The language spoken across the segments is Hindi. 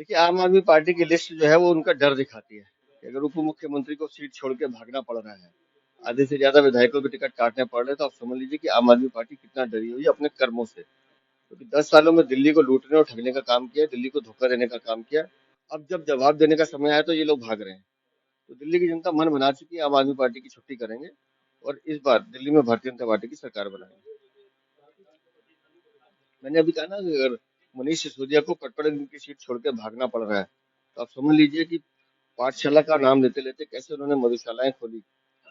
देखिए, आम आदमी पार्टी की लिस्ट जो है वो उनका डर दिखाती है कि अगर उप मुख्यमंत्री को सीट छोड़ के भागना पड़ रहा है, आधे से ज्यादा विधायकों के टिकट काटने पड़ रहे हैं, तो आप समझ लीजिए कि आम आदमी पार्टी कितना डरी हुई है अपने कर्मों से। क्योंकि 10 सालों में दिल्ली को लूटने और ठगने का काम किया, दिल्ली को धोखा देने का काम किया। अब जब जवाब देने का समय आया तो ये लोग भाग रहे हैं। तो दिल्ली की जनता मन बना चुकी है, आम आदमी पार्टी की छुट्टी करेंगे और इस बार दिल्ली में भारतीय जनता पार्टी की सरकार बनाएंगे। मैंने अभी कहा ना कि अगर मनीष सिसोदिया को कटपड़े की सीट छोड़ के भागना पड़ रहा है, तो आप समझ लीजिए कि पाठशाला का नाम लेते लेते कैसे उन्होंने मधुशालाएं खोली।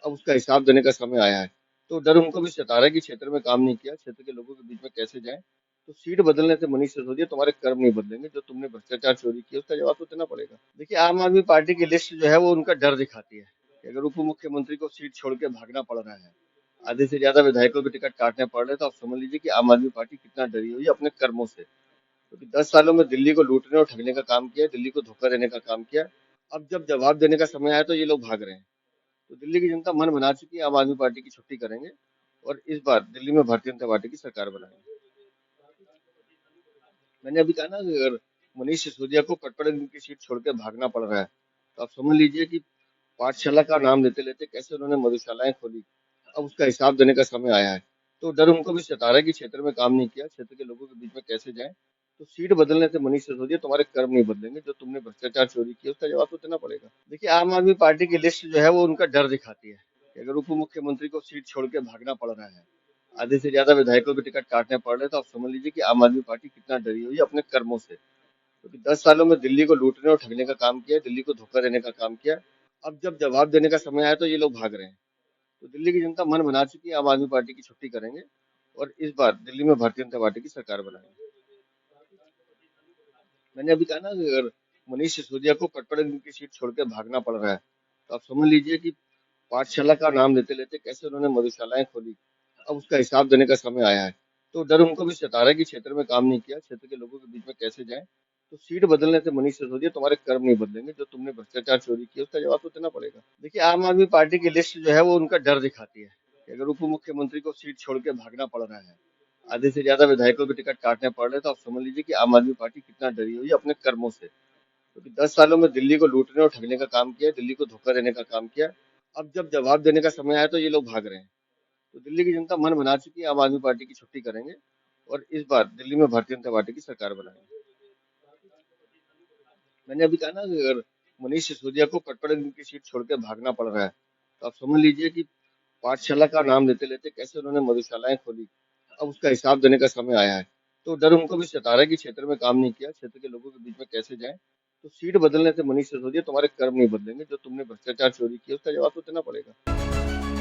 अब उसका हिसाब देने का समय आया है। तो डर उनको भी सता रहा है कि क्षेत्र में काम नहीं किया, क्षेत्र के लोगों के बीच में कैसे जाए। तो सीट बदलने से मनीष सिसोदिया तुम्हारे कर्म नहीं बदलेंगे, जो तुमने भ्रष्टाचार चोरी किया उसका जवाब तो देना पड़ेगा। देखिए, आम आदमी पार्टी की लिस्ट जो है वो उनका डर दिखाती है कि अगर उप मुख्यमंत्री को सीट छोड़ के भागना पड़ रहा है, आधे से ज्यादा विधायकों के टिकट काटने पड़ रहे हैं, तो आप समझ लीजिए कि आम आदमी पार्टी कितना डरी हुई है अपने कर्मों से। क्योंकि 10 सालों में दिल्ली को लूटने और ठगने का काम किया, दिल्ली को धोखा देने का काम किया। अब जब जवाब देने का समय आया तो ये लोग भाग रहे हैं। तो दिल्ली की जनता मन बना चुकी है, आम आदमी पार्टी की छुट्टी करेंगे और इस बार दिल्ली में भारतीय जनता पार्टी की सरकार बनाएंगे। मैंने अभी कहा ना कि अगर मनीष सिसोदिया को कटपड़े की सीट छोड़ के भागना पड़ रहा है, तो आप समझ लीजिए कि पाठशाला का नाम लेते लेते कैसे उन्होंने मधुशालाएं खोली। अब उसका हिसाब देने का समय आया है। तो डर उनको भी सता रहा है कि क्षेत्र में काम नहीं किया, क्षेत्र के लोगों के बीच में कैसे जाए। तो सीट बदलने से मनीष सिसोदिया तुम्हारे कर्म नहीं बदलेंगे, जो तुमने भ्रष्टाचार चोरी किया उसका जवाब तो देना पड़ेगा। देखिए, आम आदमी पार्टी की लिस्ट जो है वो उनका डर दिखाती है कि अगर उप मुख्यमंत्री को सीट छोड़ के भागना पड़ रहा है, आधे से ज्यादा विधायकों के टिकट काटने पड़ रहे हैं, तो आप समझ लीजिए कि आम आदमी पार्टी कितना डरी हुई है अपने कर्मों से। क्योंकि 10 सालों में दिल्ली को लूटने और ठगने का काम किया, दिल्ली को धोखा देने का काम किया। अब जब जवाब देने का समय आया तो ये लोग भाग रहे हैं। तो दिल्ली की जनता मन बना चुकी है, आम आदमी पार्टी की छुट्टी करेंगे और इस बार दिल्ली में भारतीय जनता पार्टी की सरकार बनाएंगे। मैंने अभी कहा ना कि अगर मनीष सिसोदिया को कटपड़े की सीट छोड़ के भागना पड़ रहा है, तो आप समझ लीजिए कि पाठशाला का नाम लेते लेते कैसे उन्होंने मधुशालाएं खोली। अब उसका हिसाब देने का समय आया है। तो डर उनको भी सता रहा है कि क्षेत्र में काम नहीं किया, क्षेत्र के लोगों के बीच में कैसे जाए। तो सीट बदलने से मनीष सिसोदिया तुम्हारे कर्म नहीं बदलेंगे, जो तुमने भ्रष्टाचार चोरी किया उसका जवाब तो देना पड़ेगा। देखिए, आम आदमी पार्टी की लिस्ट जो है वो उनका डर दिखाती है कि अगर उप मुख्यमंत्री को सीट छोड़ के भागना पड़ रहा है, आधे से ज्यादा विधायकों के टिकट काटने पड़ रहे हैं, तो आप समझ लीजिए कि आम आदमी पार्टी कितना डरी हुई है अपने कर्मों से। क्योंकि 10 सालों में दिल्ली को लूटने और ठगने का काम किया, दिल्ली को धोखा देने का काम किया। अब जब जवाब देने का समय आया तो ये लोग भाग रहे हैं। तो दिल्ली की जनता मन बना चुकी है, आम आदमी पार्टी की छुट्टी करेंगे और इस बार दिल्ली में भारतीय जनता पार्टी की सरकार बनाएंगे। मैंने अभी कहा ना कि अगर मनीष सिसोदिया को कटपड़े की सीट छोड़ के भागना पड़ रहा है, तो आप समझ लीजिए कि पाठशाला का नाम लेते लेते कैसे उन्होंने मधुशालाएं खोली। अब उसका हिसाब देने का समय आया है। तो डर उनको भी सता रहा है कि क्षेत्र में काम नहीं किया, क्षेत्र के लोगों के बीच में कैसे जाए। तो सीट बदलने से मनीष सिसोदिया तुम्हारे कर्म नहीं बदलेंगे, जो तुमने भ्रष्टाचार चोरी किया उसका जवाब तो देना पड़ेगा।